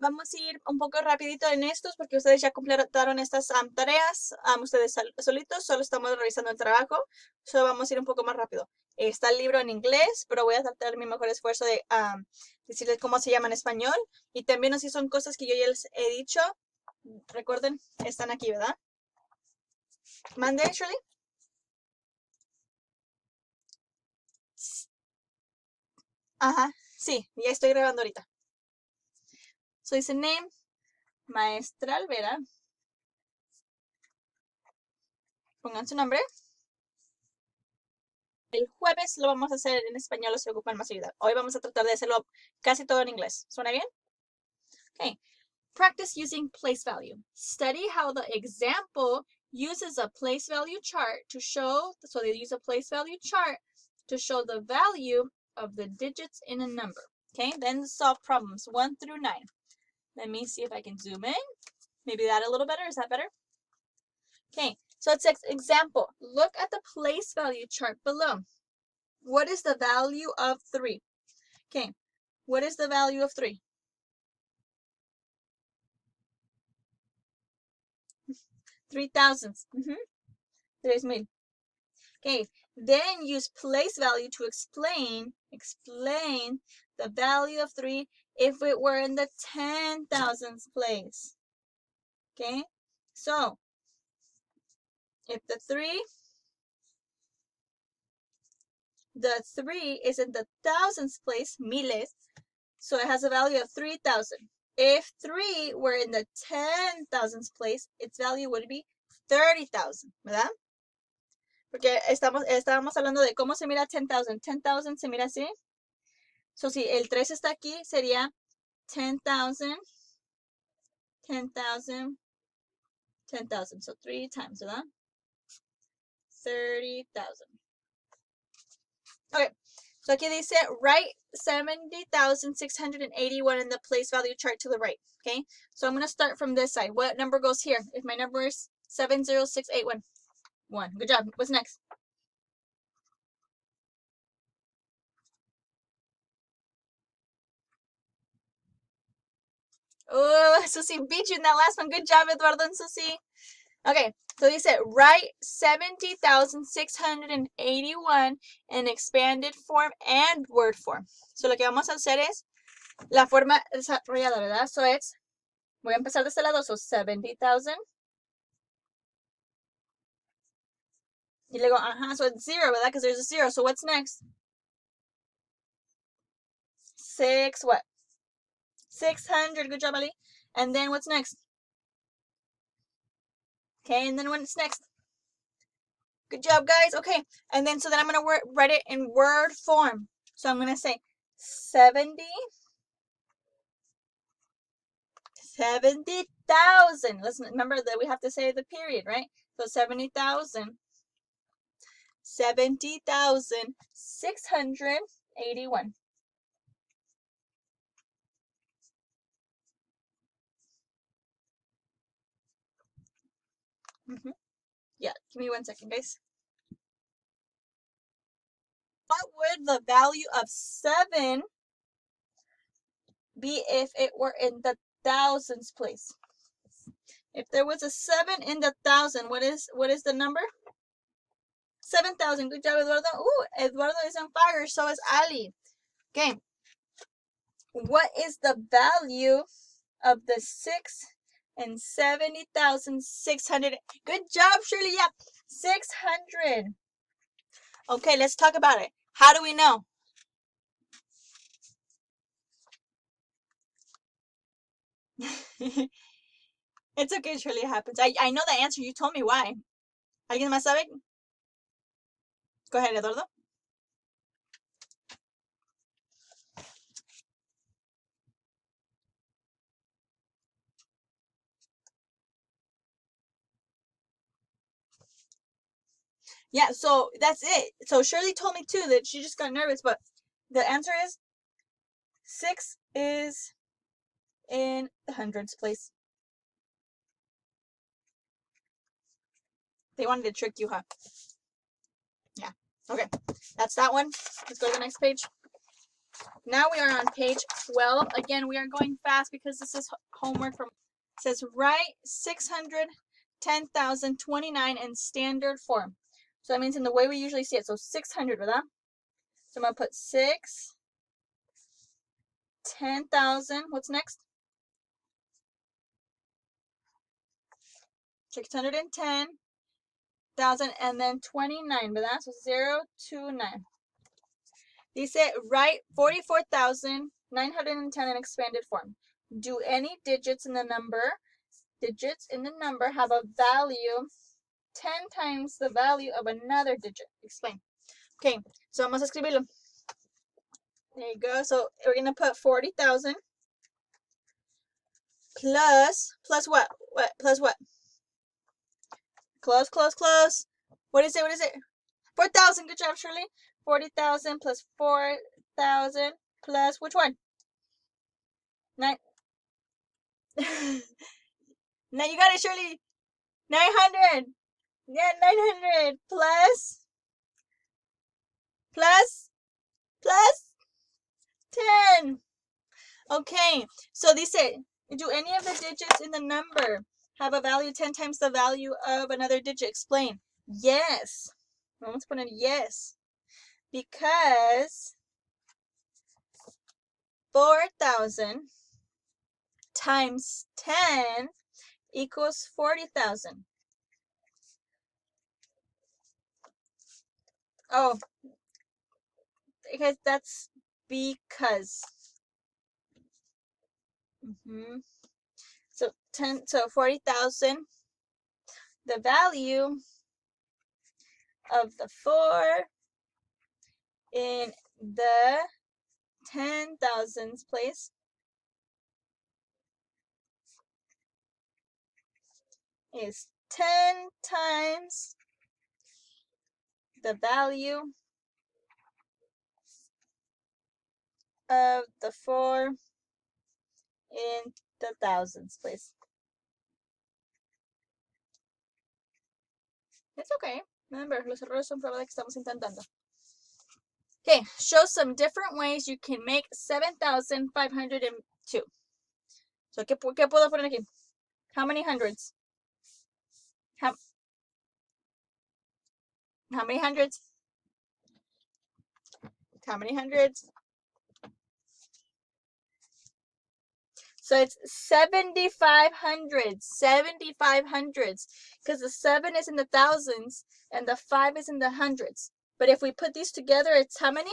Vamos a ir un poco rapidito en estos porque ustedes ya completaron estas tareas, ustedes solitos, solo estamos revisando el trabajo, solo vamos a ir un poco más rápido. Está el libro en inglés, pero voy a tratar mi mejor esfuerzo de decirles cómo se llama en español. Y también así son cosas que yo ya les he dicho. Recuerden, están aquí, ¿verdad? ¿Mande, Shirley? Ajá, sí, ya estoy grabando ahorita. So dice name, maestra Olvera. Pongan su nombre. El jueves lo vamos a hacer en español o se ocupan más ayuda. Hoy vamos a tratar de hacerlo casi todo en inglés. ¿Suena bien? Okay. Practice using place value. Study how the example uses a place value chart to show, so they use a place value chart to show the value of the digits in a number. Okay, then solve problems 1 through 9. Let me see if I can zoom in. Maybe that a little better. Is that better? Okay, so it says example. Look at the place value chart below. What is the value of 3? Okay, what is the value of 3? 3,000. 3,000. Okay, then use place value to explain the value of 3 if it were in the 10,000th place. Okay, so if the 3 is in the thousandth place, miles, so it has a value of 3,000. If 3 were in the 10,000th place, its value would be 30,000, ¿verdad? Porque estábamos hablando de cómo se mira 10,000. 10,000 se mira así. So, si el 3 está aquí, sería 10,000, 10,000, 10,000. So, 3 times, ¿verdad? 30,000. Okay. So, aquí dice, write 70,681 in the place value chart to the right. Okay. So, I'm going to start from this side. What number goes here? If my number is 70681. Good job. What's next? Oh, Susie beat you in that last one. Good job, Eduardo and Susie. Okay, so dice, write 70,681 in expanded form and word form. So lo que vamos a hacer es la forma desarrollada, ¿verdad? So es, voy a empezar de este lado, so 70,000. Y luego, so it's 0, ¿verdad? Because there's a 0. So what's next? 6, what? 600. Good job, Ali. And then what's next? Okay, and then what's next? Good job, guys. Okay, and then so then I'm going to write it in word form. So I'm going to say 70,000. Listen, remember that we have to say the period, right? So 70,000. 70,681. Yeah, give me 1 second, guys. What would the value of 7 be if it were in the thousands place? If there was a 7 in the 1,000, what is the number? 7,000. Good job, Eduardo. Ooh, Eduardo is on fire. So is Ali. Okay. What is the value of the 6 and 70,600? Good job, Shirley. Yeah, 600. Okay, let's talk about it. How do we know? It's okay, Shirley. It happens. I know the answer. You told me why. ¿Alguien más sabe? Go ahead, Eduardo. Yeah, so that's it. So Shirley told me too that she just got nervous, but the answer is 6 is in the hundreds place. They wanted to trick you, huh? Yeah. Okay. That's that one. Let's go to the next page. Now we are on page 12. Again, we are going fast because this is homework from, it says write 610,029 in standard form. So that means in the way we usually see it. So 600, ¿verdad? So I'm going to put 10,000. What's next? 610,000 and then 29, ¿verdad? So 0 to 9. Dice, write 44,910 in expanded form. Do any digits in the number have a value 10 times the value of another digit? Explain. Okay, so vamos a escribirlo. There you go. So we're going to put 40,000 plus what? Plus what? Close. What is it? 4,000. Good job, Shirley. 40,000 plus 4,000 plus which one? 9. Now you got it, Shirley. 900. Yeah, 900 plus 10. Okay, so dice, do any of the digits in the number have a value 10 times the value of another digit? Explain. Yes. Vamos a poner yes. Because 4,000 times 10 equals 40,000. Oh, because that's because. So 40,000. The value of the 4 in the 10,000s place is 10 times the value of the 4 in the thousands place. It's okay. Remember, los errores son prueba de que estamos intentando. Okay, show some different ways you can make 7,502. So, ¿qué puedo poner aquí? How many hundreds? How many hundreds? How many hundreds? So it's 7,500. 7,500s. Because the 7 is in the thousands and the 5 is in the hundreds. But if we put these together, it's how many?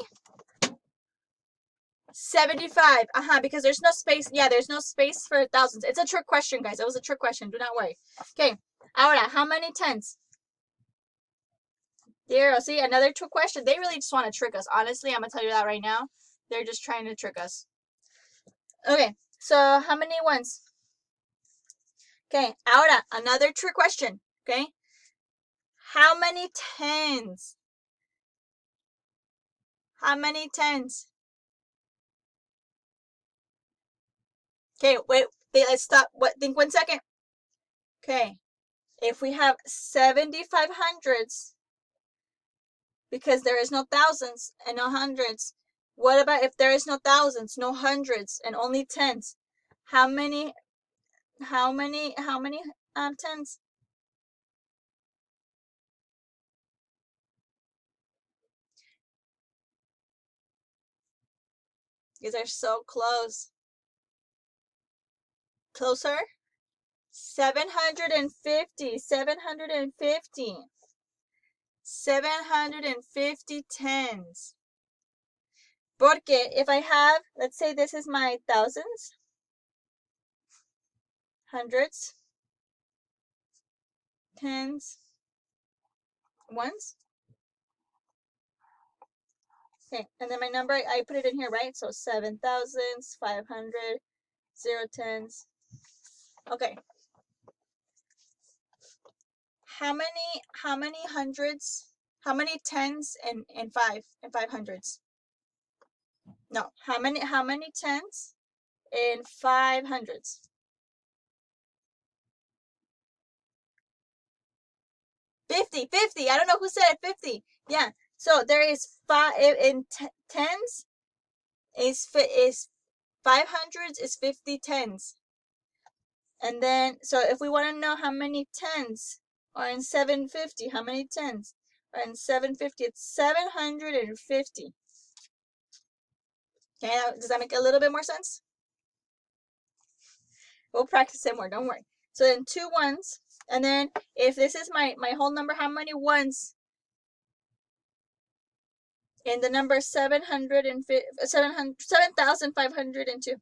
75. Because there's no space. Yeah, there's no space for thousands. It's a trick question, guys. It was a trick question. Do not worry. Okay. Ahora, how many tens? 0. See, another trick question. They really just want to trick us. Honestly, I'm going to tell you that right now. They're just trying to trick us. Okay. So, how many ones? Okay. Ahora, another trick question. Okay. How many tens? How many tens? Okay, wait, let's stop. Think 1 second. Okay. If we have 7,500s, because there is no thousands and no hundreds, what about if there is no thousands, no hundreds, and only tens? How many tens? You guys are so close. Closer? 750. 750. 750 tens. Porque if I have, let's say this is my thousands, hundreds, tens, ones. Okay, and then my number, I put it in here, right? So 7,000s, 500, 0 tens. Okay. How many hundreds, how many tens and 500s? No, how many tens in 500s? 50. I don't know who said it, 50. Yeah. So there is 5 in tens is 500s is 50 tens. And then, so if we want to know how many tens are in 750, how many tens are in 750? It's 750. Okay, does that make a little bit more sense? We'll practice it more, don't worry. So then 2 ones, and then if this is my whole number, how many ones in the number 7,502?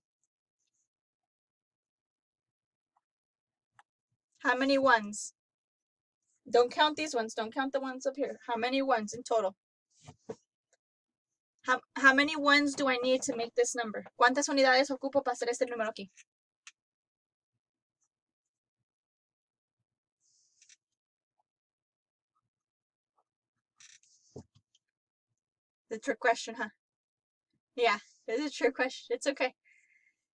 How many ones? Don't count these ones. Don't count the ones up here. How many ones in total? How many ones do I need to make this number? ¿Cuántas unidades ocupo para hacer este número aquí? The trick question, huh? Yeah, it's a trick question. It's okay.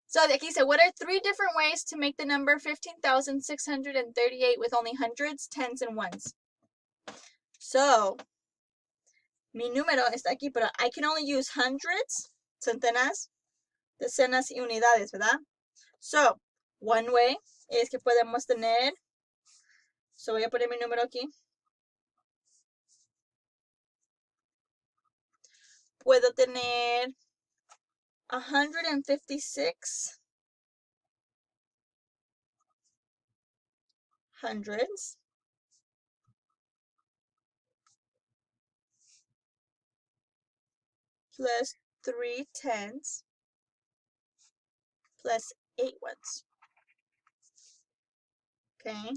So aquí dice, what are 3 different ways to make the number 15,638 with only hundreds, tens, and ones? So, mi número está aquí, pero I can only use hundreds, centenas, decenas y unidades, ¿verdad? So, one way es que podemos tener, so voy a poner mi número aquí. Puedo tener 156 hundreds plus 3 tens plus 8 ones. Okay.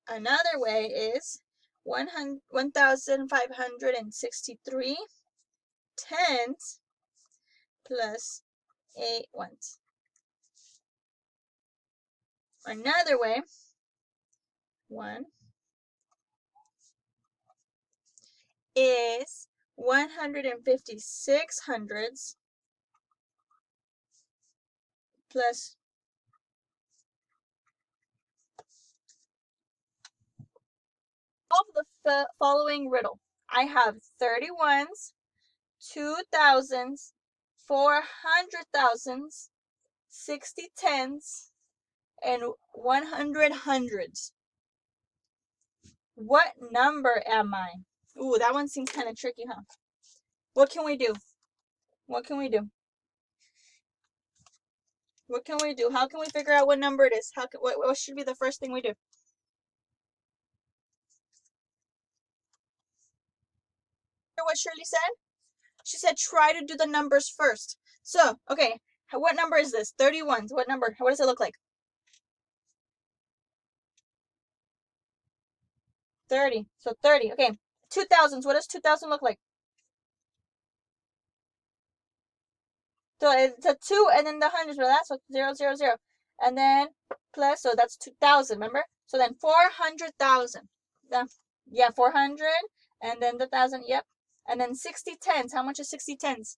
Another way is 1,563 tens plus 8 ones. Another way, 1 is 156 hundreds plus solve the following riddle. I have 30 ones, 2,000s, 400,000s, 60 tens, and 100 hundreds. What number am I? Ooh, that one seems kind of tricky, huh? What can we do? What can we do? What can we do? How can we figure out what number it is? What should be the first thing we do? What Shirley said? She said try to do the numbers first. So, okay, what number is this? 31. What number? What does it look like? 30. So 30. Okay. 2,000s. What does 2,000 look like? So it's a 2 and then the hundreds, but that's 0, 0, 0. And then plus, so that's 2,000, remember? So then 400,000. Yeah, 400. And then the 1,000, yep. And then 60 tens. How much is 60 tens?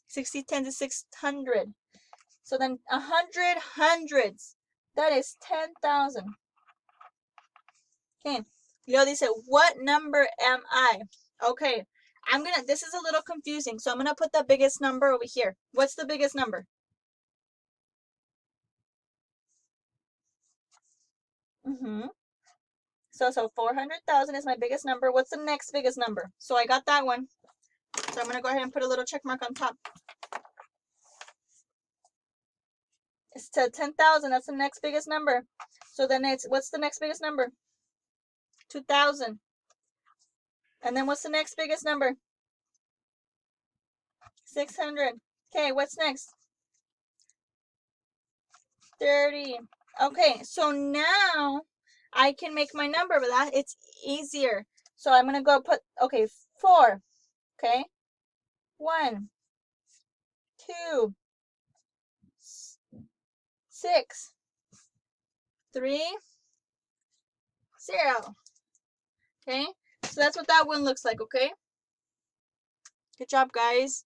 60 tens is 600. So then 100 hundreds. That is 10,000. Okay. Leo dice, what number am I? Okay. This is a little confusing. So I'm going to put the biggest number over here. What's the biggest number? So 400,000 is my biggest number. What's the next biggest number? So I got that one. So I'm going to go ahead and put a little check mark on top. It's to 10,000. That's the next biggest number. So then what's the next biggest number? 2,000. And then what's the next biggest number? 600. Okay, what's next? 30. Okay, so now I can make my number, but it's easier. So I'm going to go put, okay, 4. Okay. 1, 2, 6, 3, 0. Okay, so that's what that one looks like, okay? Good job, guys.